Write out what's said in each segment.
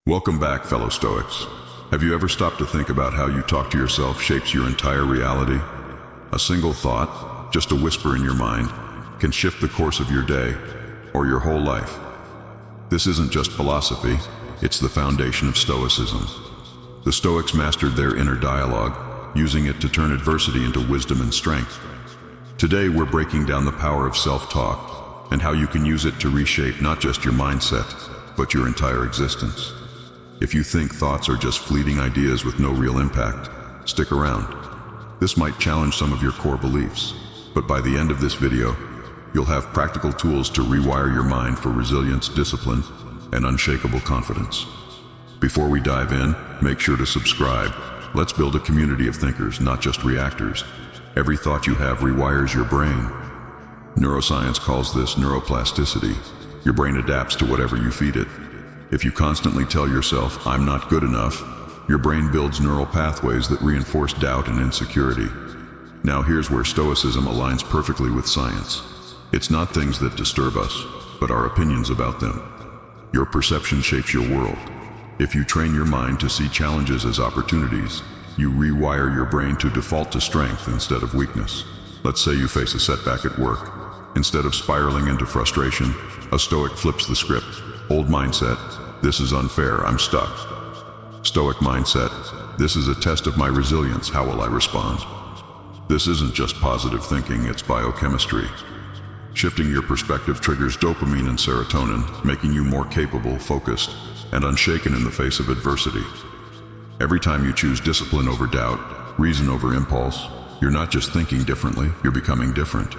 Welcome back, fellow Stoics. Have you ever stopped to think about how you talk to yourself shapes your entire reality? A single thought, just a whisper in your mind, can shift the course of your day or your whole life. This isn't just philosophy, it's the foundation of Stoicism. The Stoics mastered their inner dialogue, using it to turn adversity into wisdom and strength. Today we're breaking down the power of self-talk and how you can use it to reshape not just your mindset, but your entire existence. If you think thoughts are just fleeting ideas with no real impact, stick around. This might challenge some of your core beliefs, but by the end of this video, you'll have practical tools to rewire your mind for resilience, discipline, and unshakable confidence. Before we dive in, make sure to subscribe. Let's build a community of thinkers, not just reactors. Every thought you have rewires your brain. Neuroscience calls this neuroplasticity. Your brain adapts to whatever you feed it. If you constantly tell yourself, "I'm not good enough," your brain builds neural pathways that reinforce doubt and insecurity. Now here's where Stoicism aligns perfectly with science. It's not things that disturb us, but our opinions about them. Your perception shapes your world. If you train your mind to see challenges as opportunities, you rewire your brain to default to strength instead of weakness. Let's say you face a setback at work. Instead of spiraling into frustration, a Stoic flips the script. Old mindset, "This is unfair, I'm stuck." Stoic mindset, "This is a test of my resilience, how will I respond?" This isn't just positive thinking, it's biochemistry. Shifting your perspective triggers dopamine and serotonin, making you more capable, focused, and unshaken in the face of adversity. Every time you choose discipline over doubt, reason over impulse, you're not just thinking differently, you're becoming different.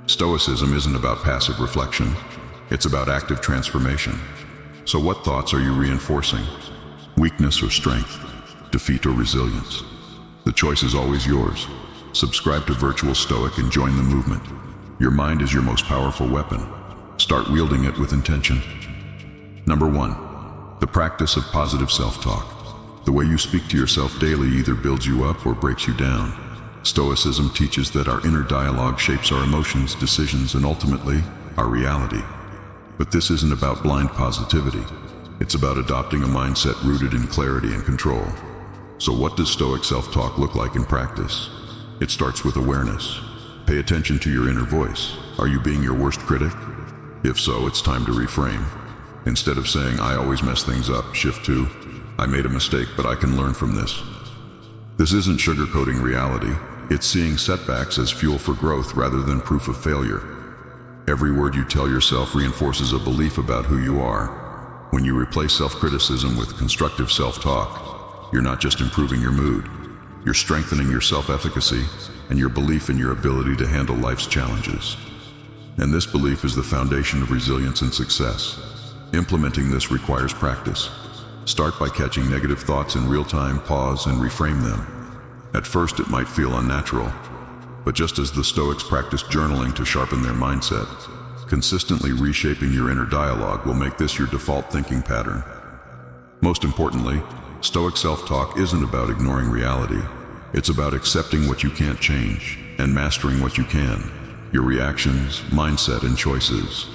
Stoicism isn't about passive reflection, it's about active transformation. So what thoughts are you reinforcing? Weakness or strength? Defeat or resilience? The choice is always yours. Subscribe to Virtuous Stoic and join the movement. Your mind is your most powerful weapon. Start wielding it with intention. Number 1. The practice of positive self-talk. The way you speak to yourself daily either builds you up or breaks you down. Stoicism teaches that our inner dialogue shapes our emotions, decisions, and ultimately, our reality. But this isn't about blind positivity. It's about adopting a mindset rooted in clarity and control. So what does Stoic self-talk look like in practice? It starts with awareness. Pay attention to your inner voice. Are you being your worst critic? If so, it's time to reframe. Instead of saying, "I always mess things up," shift to, "I made a mistake, but I can learn from this." This isn't sugarcoating reality. It's seeing setbacks as fuel for growth rather than proof of failure. Every word you tell yourself reinforces a belief about who you are. When you replace self-criticism with constructive self-talk, you're not just improving your mood, you're strengthening your self-efficacy and your belief in your ability to handle life's challenges. And this belief is the foundation of resilience and success. Implementing this requires practice. Start by catching negative thoughts in real time, pause, and reframe them. At first it might feel unnatural, but just as the Stoics practiced journaling to sharpen their mindset, consistently reshaping your inner dialogue will make this your default thinking pattern. Most importantly, Stoic self-talk isn't about ignoring reality. It's about accepting what you can't change and mastering what you can, your reactions, mindset, and choices.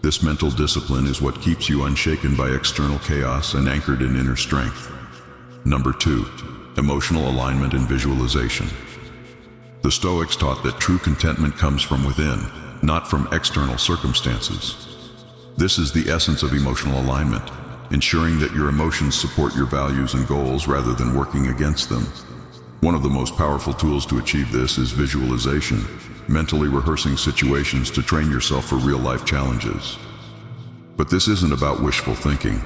This mental discipline is what keeps you unshaken by external chaos and anchored in inner strength. Number 2, emotional alignment and visualization. The Stoics taught that true contentment comes from within, not from external circumstances. This is the essence of emotional alignment, ensuring that your emotions support your values and goals rather than working against them. One of the most powerful tools to achieve this is visualization, mentally rehearsing situations to train yourself for real-life challenges. But this isn't about wishful thinking.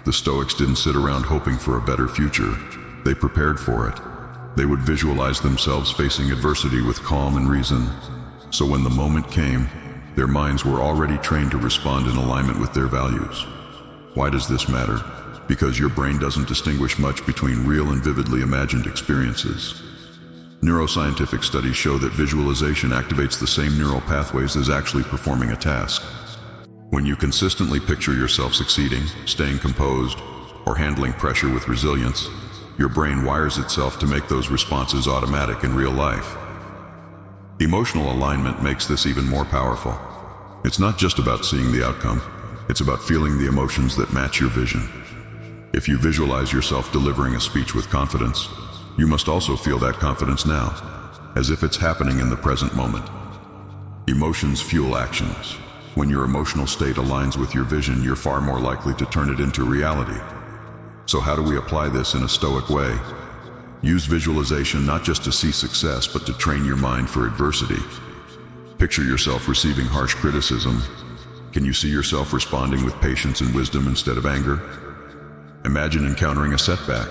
The Stoics didn't sit around hoping for a better future. They prepared for it. They would visualize themselves facing adversity with calm and reason. So when the moment came, their minds were already trained to respond in alignment with their values. Why does this matter? Because your brain doesn't distinguish much between real and vividly imagined experiences. Neuroscientific studies show that visualization activates the same neural pathways as actually performing a task. When you consistently picture yourself succeeding, staying composed, or handling pressure with resilience, your brain wires itself to make those responses automatic in real life. Emotional alignment makes this even more powerful. It's not just about seeing the outcome, it's about feeling the emotions that match your vision. If you visualize yourself delivering a speech with confidence, you must also feel that confidence now, as if it's happening in the present moment. Emotions fuel actions. When your emotional state aligns with your vision, you're far more likely to turn it into reality. So how do we apply this in a Stoic way? Use visualization not just to see success, but to train your mind for adversity. Picture yourself receiving harsh criticism. Can you see yourself responding with patience and wisdom instead of anger? Imagine encountering a setback.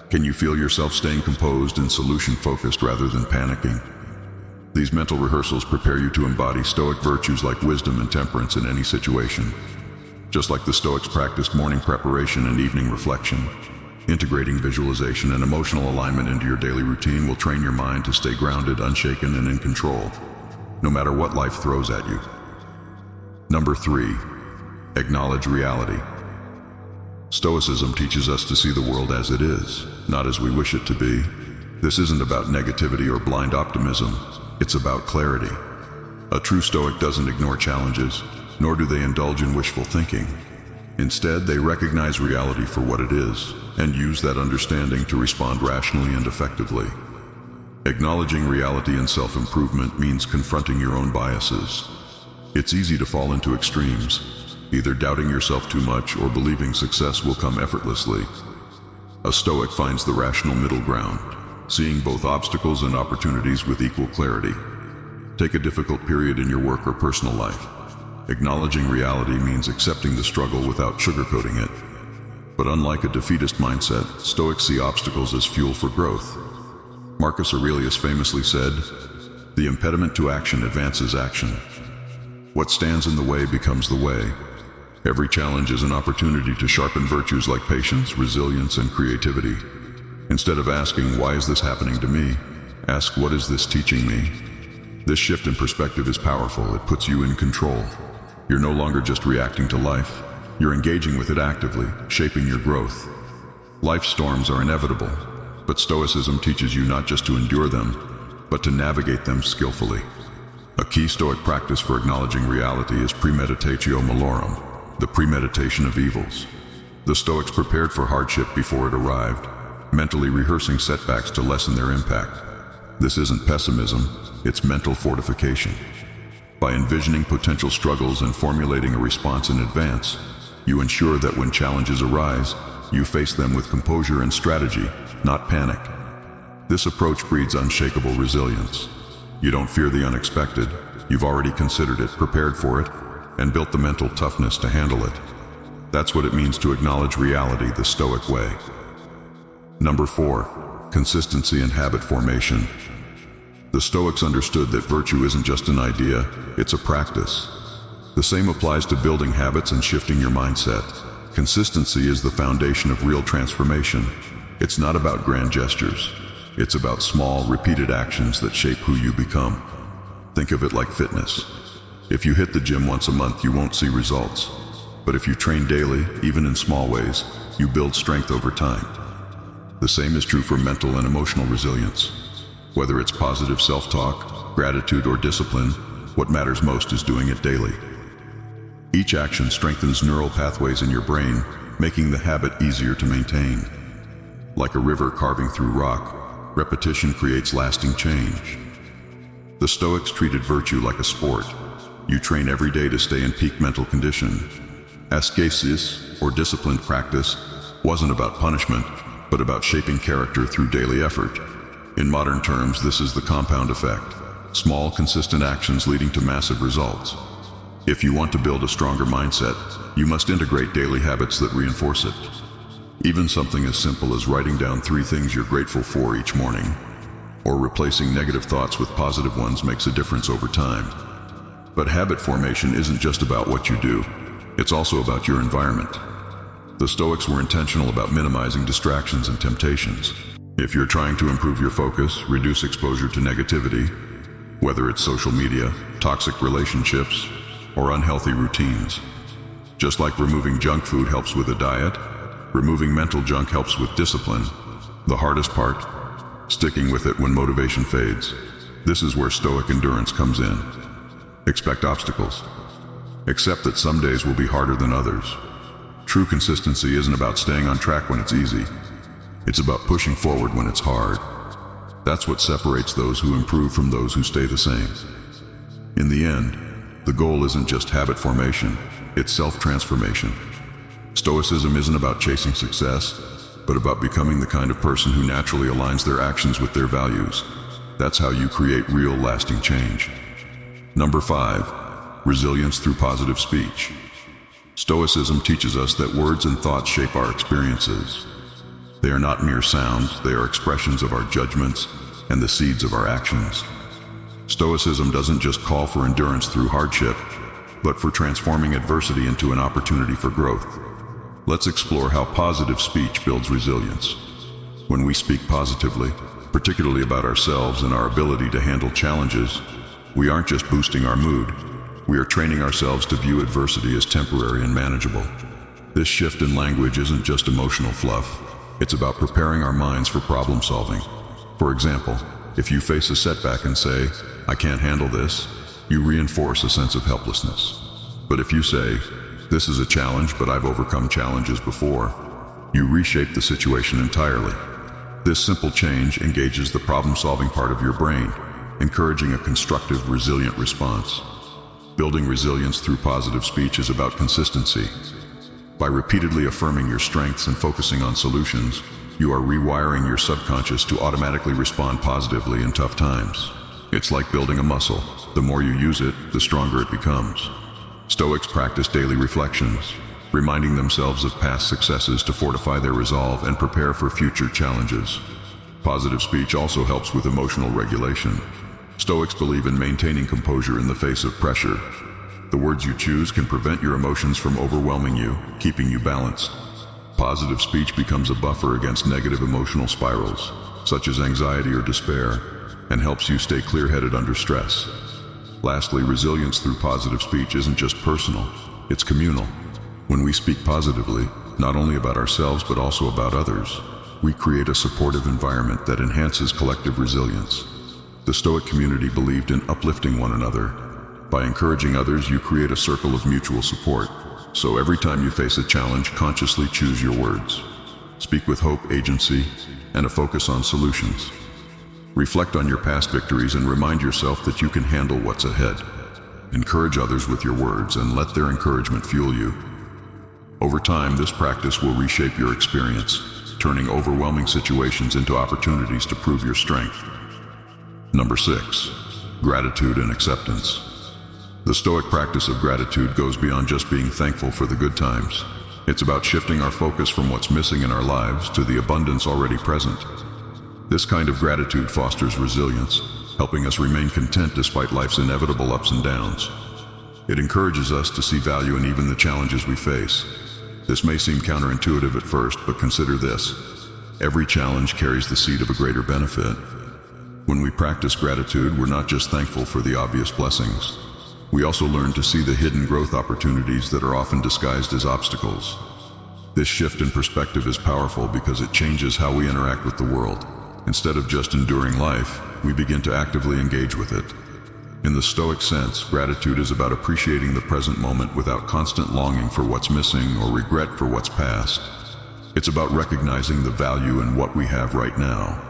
Can you feel yourself staying composed and solution-focused rather than panicking? These mental rehearsals prepare you to embody Stoic virtues like wisdom and temperance in any situation. Just like the Stoics practiced morning preparation and evening reflection, integrating visualization and emotional alignment into your daily routine will train your mind to stay grounded, unshaken, and in control, no matter what life throws at you. Number 3, acknowledge reality. Stoicism teaches us to see the world as it is, not as we wish it to be. This isn't about negativity or blind optimism, it's about clarity. A true Stoic doesn't ignore challenges, nor do they indulge in wishful thinking. Instead, they recognize reality for what it is, and use that understanding to respond rationally and effectively. Acknowledging reality and self-improvement means confronting your own biases. It's easy to fall into extremes, either doubting yourself too much or believing success will come effortlessly. A Stoic finds the rational middle ground, seeing both obstacles and opportunities with equal clarity. Take a difficult period in your work or personal life. Acknowledging reality means accepting the struggle without sugarcoating it. But unlike a defeatist mindset, Stoics see obstacles as fuel for growth. Marcus Aurelius famously said, "The impediment to action advances action. What stands in the way becomes the way." Every challenge is an opportunity to sharpen virtues like patience, resilience, and creativity. Instead of asking, "Why is this happening to me?" ask, "What is this teaching me?" This shift in perspective is powerful. It puts you in control. You're no longer just reacting to life. You're engaging with it actively, shaping your growth. Life's storms are inevitable, but Stoicism teaches you not just to endure them, but to navigate them skillfully. A key Stoic practice for acknowledging reality is premeditatio malorum, the premeditation of evils. The Stoics prepared for hardship before it arrived, mentally rehearsing setbacks to lessen their impact. This isn't pessimism, it's mental fortification. By envisioning potential struggles and formulating a response in advance, you ensure that when challenges arise, you face them with composure and strategy, not panic. This approach breeds unshakable resilience. You don't fear the unexpected, you've already considered it, prepared for it, and built the mental toughness to handle it. That's what it means to acknowledge reality the Stoic way. Number 4, consistency and habit formation. The Stoics understood that virtue isn't just an idea, it's a practice. The same applies to building habits and shifting your mindset. Consistency is the foundation of real transformation. It's not about grand gestures. It's about small, repeated actions that shape who you become. Think of it like fitness. If you hit the gym once a month, you won't see results. But if you train daily, even in small ways, you build strength over time. The same is true for mental and emotional resilience. Whether it's positive self-talk, gratitude, or discipline, what matters most is doing it daily. Each action strengthens neural pathways in your brain, making the habit easier to maintain. Like a river carving through rock, repetition creates lasting change. The Stoics treated virtue like a sport. You train every day to stay in peak mental condition. Ascesis, or disciplined practice, wasn't about punishment, but about shaping character through daily effort. In modern terms, this is the compound effect. Small, consistent actions leading to massive results. If you want to build a stronger mindset, you must integrate daily habits that reinforce it. Even something as simple as writing down 3 things you're grateful for each morning, or replacing negative thoughts with positive ones makes a difference over time. But habit formation isn't just about what you do, it's also about your environment. The Stoics were intentional about minimizing distractions and temptations. If you're trying to improve your focus, reduce exposure to negativity, whether it's social media, toxic relationships, or unhealthy routines. Just like removing junk food helps with a diet, removing mental junk helps with discipline. The hardest part, sticking with it when motivation fades. This is where Stoic endurance comes in. Expect obstacles. Accept that some days will be harder than others. True consistency isn't about staying on track when it's easy. It's about pushing forward when it's hard. That's what separates those who improve from those who stay the same. In the end, the goal isn't just habit formation, it's self-transformation. Stoicism isn't about chasing success, but about becoming the kind of person who naturally aligns their actions with their values. That's how you create real, lasting change. Number 5, resilience through positive speech. Stoicism teaches us that words and thoughts shape our experiences. They are not mere sounds, they are expressions of our judgments and the seeds of our actions. Stoicism doesn't just call for endurance through hardship, but for transforming adversity into an opportunity for growth. Let's explore how positive speech builds resilience. When we speak positively, particularly about ourselves and our ability to handle challenges, we aren't just boosting our mood, we are training ourselves to view adversity as temporary and manageable. This shift in language isn't just emotional fluff, it's about preparing our minds for problem solving. For example, if you face a setback and say, "I can't handle this," you reinforce a sense of helplessness. But if you say, "This is a challenge, but I've overcome challenges before," you reshape the situation entirely. This simple change engages the problem-solving part of your brain, encouraging a constructive, resilient response. Building resilience through positive speech is about consistency. By repeatedly affirming your strengths and focusing on solutions, you are rewiring your subconscious to automatically respond positively in tough times. It's like building a muscle. The more you use it, the stronger it becomes. Stoics practice daily reflections, reminding themselves of past successes to fortify their resolve and prepare for future challenges. Positive speech also helps with emotional regulation. Stoics believe in maintaining composure in the face of pressure. The words you choose can prevent your emotions from overwhelming you, keeping you balanced. Positive speech becomes a buffer against negative emotional spirals, such as anxiety or despair, and helps you stay clear-headed under stress. Lastly, resilience through positive speech isn't just personal, it's communal. When we speak positively, not only about ourselves but also about others, we create a supportive environment that enhances collective resilience. The Stoic community believed in uplifting one another. By encouraging others, you create a circle of mutual support. So every time you face a challenge, consciously choose your words. Speak with hope, agency, and a focus on solutions. Reflect on your past victories and remind yourself that you can handle what's ahead. Encourage others with your words and let their encouragement fuel you. Over time, this practice will reshape your experience, turning overwhelming situations into opportunities to prove your strength. Number 6, gratitude and acceptance. The Stoic practice of gratitude goes beyond just being thankful for the good times. It's about shifting our focus from what's missing in our lives to the abundance already present. This kind of gratitude fosters resilience, helping us remain content despite life's inevitable ups and downs. It encourages us to see value in even the challenges we face. This may seem counterintuitive at first, but consider this. Every challenge carries the seed of a greater benefit. When we practice gratitude, we're not just thankful for the obvious blessings. We also learn to see the hidden growth opportunities that are often disguised as obstacles. This shift in perspective is powerful because it changes how we interact with the world. Instead of just enduring life, we begin to actively engage with it. In the Stoic sense, gratitude is about appreciating the present moment without constant longing for what's missing or regret for what's past. It's about recognizing the value in what we have right now.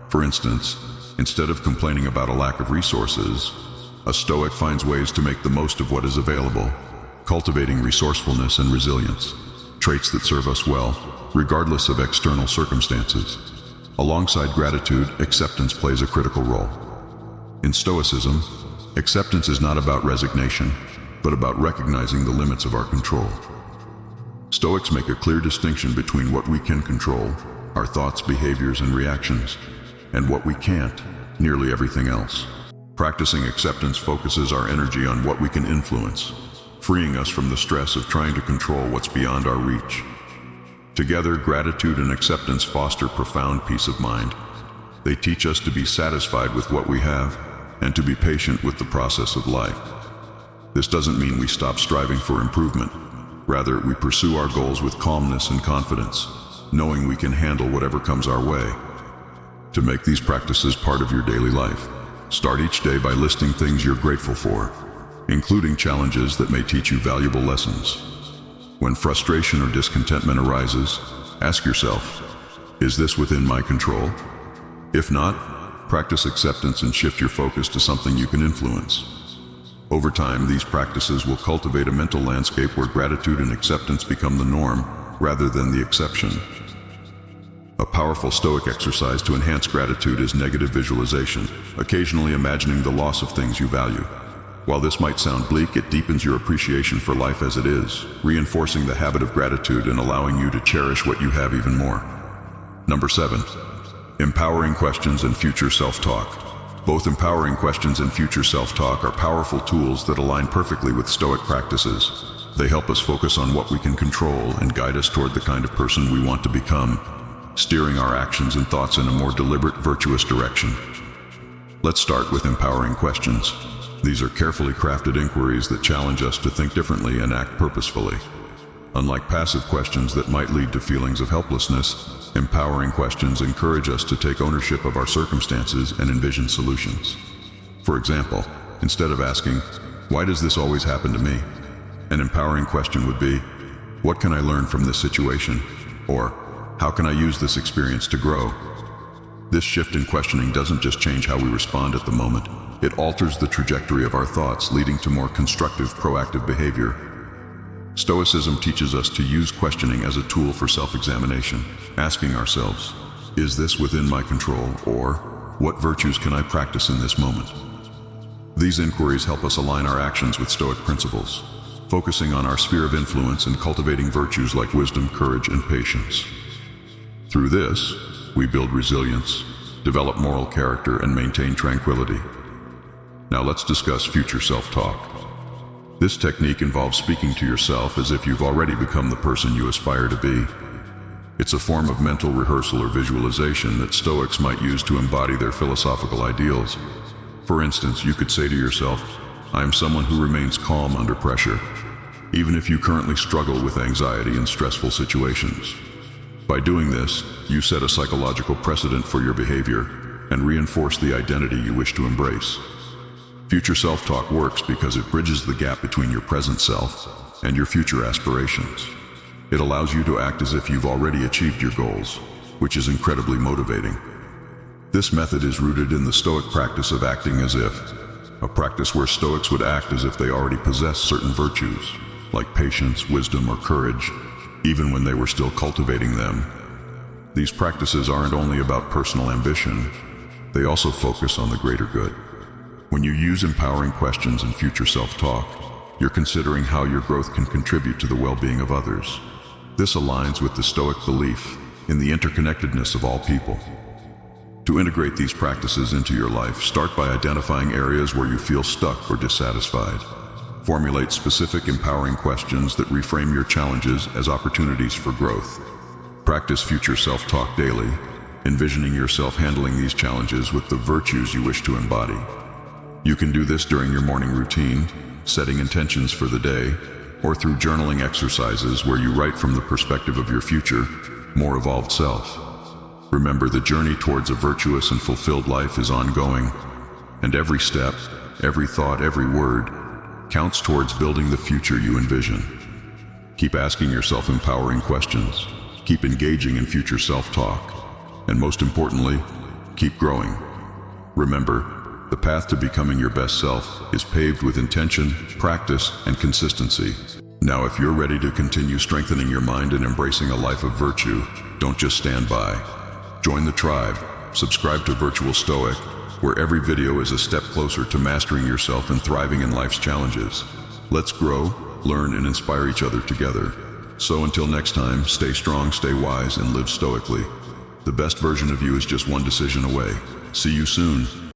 For instance, instead of complaining about a lack of resources, a Stoic finds ways to make the most of what is available, cultivating resourcefulness and resilience, traits that serve us well, regardless of external circumstances. Alongside gratitude, acceptance plays a critical role. In Stoicism, acceptance is not about resignation, but about recognizing the limits of our control. Stoics make a clear distinction between what we can control, our thoughts, behaviors, and reactions, and what we can't, nearly everything else. Practicing acceptance focuses our energy on what we can influence, freeing us from the stress of trying to control what's beyond our reach. Together, gratitude and acceptance foster profound peace of mind. They teach us to be satisfied with what we have and to be patient with the process of life. This doesn't mean we stop striving for improvement. Rather, we pursue our goals with calmness and confidence, knowing we can handle whatever comes our way. To make these practices part of your daily life, start each day by listing things you're grateful for, including challenges that may teach you valuable lessons. When frustration or discontentment arises, ask yourself, is this within my control? If not, practice acceptance and shift your focus to something you can influence. Over time, these practices will cultivate a mental landscape where gratitude and acceptance become the norm rather than the exception. A powerful Stoic exercise to enhance gratitude is negative visualization, occasionally imagining the loss of things you value. While this might sound bleak, it deepens your appreciation for life as it is, reinforcing the habit of gratitude and allowing you to cherish what you have even more. Number 7. Empowering questions and future self-talk. Both empowering questions and future self-talk are powerful tools that align perfectly with Stoic practices. They help us focus on what we can control and guide us toward the kind of person we want to become, steering our actions and thoughts in a more deliberate, virtuous direction. Let's start with empowering questions. These are carefully crafted inquiries that challenge us to think differently and act purposefully. Unlike passive questions that might lead to feelings of helplessness, empowering questions encourage us to take ownership of our circumstances and envision solutions. For example, instead of asking, "Why does this always happen to me?" an empowering question would be, "What can I learn from this situation?" Or, "How can I use this experience to grow?" This shift in questioning doesn't just change how we respond at the moment, it alters the trajectory of our thoughts, leading to more constructive, proactive behavior. Stoicism teaches us to use questioning as a tool for self-examination, asking ourselves, "Is this within my control?" or "What virtues can I practice in this moment?" These inquiries help us align our actions with Stoic principles, focusing on our sphere of influence and cultivating virtues like wisdom, courage, and patience. Through this, we build resilience, develop moral character, and maintain tranquility. Now let's discuss future self-talk. This technique involves speaking to yourself as if you've already become the person you aspire to be. It's a form of mental rehearsal or visualization that Stoics might use to embody their philosophical ideals. For instance, you could say to yourself, "I am someone who remains calm under pressure, even if you currently struggle with anxiety in stressful situations." By doing this, you set a psychological precedent for your behavior and reinforce the identity you wish to embrace. Future self-talk works because it bridges the gap between your present self and your future aspirations. It allows you to act as if you've already achieved your goals, which is incredibly motivating. This method is rooted in the Stoic practice of acting as if, a practice where Stoics would act as if they already possess certain virtues, like patience, wisdom, or courage, even when they were still cultivating them. These practices aren't only about personal ambition, they also focus on the greater good. When you use empowering questions and future self-talk, you're considering how your growth can contribute to the well-being of others. This aligns with the Stoic belief in the interconnectedness of all people. To integrate these practices into your life, start by identifying areas where you feel stuck or dissatisfied. Formulate specific, empowering questions that reframe your challenges as opportunities for growth. Practice future self-talk daily, envisioning yourself handling these challenges with the virtues you wish to embody. You can do this during your morning routine, setting intentions for the day, or through journaling exercises where you write from the perspective of your future, more evolved self. Remember, the journey towards a virtuous and fulfilled life is ongoing, and every step, every thought, every word counts towards building the future you envision. Keep asking yourself empowering questions, keep engaging in future self-talk, and most importantly, keep growing. Remember, the path to becoming your best self is paved with intention, practice, and consistency. Now, if you're ready to continue strengthening your mind and embracing a life of virtue, don't just stand by. Join the tribe, subscribe to Virtual Stoic, where every video is a step closer to mastering yourself and thriving in life's challenges. Let's grow, learn, and inspire each other together. So until next time, stay strong, stay wise, and live stoically. The best version of you is just one decision away. See you soon.